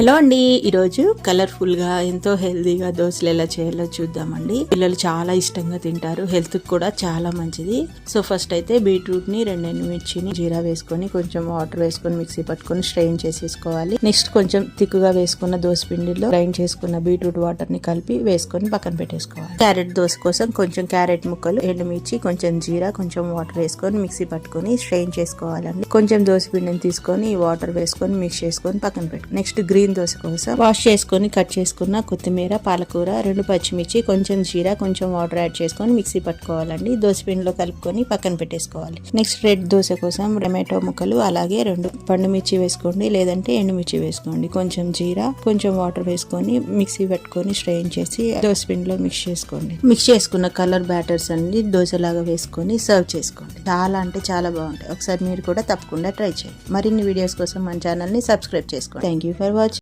Hello అండి, ఈరోజు colourful గా ఎంతో హెల్దీగా దోశలు ఎలా చేయాలో చూద్దామండి. పిల్లలు చాలా ఇష్టంగా తింటారు, హెల్త్ కూడా చాలా మంచిది. సో ఫస్ట్ అయితే బీట్రూట్ ని 2 ఎండుమిర్చిని జీరా వేసుకొని కొంచెం వాటర్ వేసుకొని మిక్సీ పట్టుకొని స్ట్రెయిన్ చేసేసుకోవాలి. నెక్స్ట్ కొంచెం తిక్కుగా వేసుకున్న దోశ పిండిలో గ్రైండ్ చేసుకున్న బీట్రూట్ వాటర్ ని కలిపి వేసుకొని పక్కన పెట్టేసుకోవాలి. క్యారెట్ దోశ కోసం కొంచెం క్యారెట్ ముక్కలు, ఎండుమిర్చి, కొంచెం జీరా, కొంచెం వాటర్ వేసుకొని మిక్సీ పట్టుకొని స్ట్రెయిన్ చేసుకోవాలండి. కొంచెం దోశ పిండిని తీసుకొని వాటర్ వేసుకొని మిక్స్ చేసుకొని పక్కన పెట్టుకోవాలి. నెక్స్ట్ గ్రీన్ దోశ కోసం వాష్ చేసుకొని కట్ చేసుకున్న కొత్తిమీర, పాలకూర, 2 పచ్చిమిర్చి, కొంచెం జీరా, కొంచెం వాటర్ యాడ్ చేసుకొని మిక్సీ పట్టుకోవాలండి. దోశ పిండిలో కలుపుకొని పక్కన పెట్టేసుకోవాలి. నెక్స్ట్ రెడ్ దోశ కోసం టమాటో ముక్కలు, అలాగే 2 పండు మిర్చి వేసుకోండి, లేదంటే ఎండుమిర్చి వేసుకోండి. కొంచెం జీరా, కొంచెం వాటర్ వేసుకొని మిక్సీ పెట్టుకొని స్ట్రెయిన్ చేసి దోశ పిండిలో మిక్స్ చేసుకోండి. మిక్స్ చేసుకున్న కలర్ బ్యాటర్స్ అన్ని దోశలాగా వేసుకొని సర్వ్ చేసుకోండి. చాలా అంటే చాలా బాగుంటాయి. ఒకసారి మీరు కూడా తప్పకుండా ట్రై చేయండి. మరిన్ని వీడియోస్ కోసం మన ఛానల్ ని సబ్స్క్రైబ్ చేసుకోండి. Thank you for watching.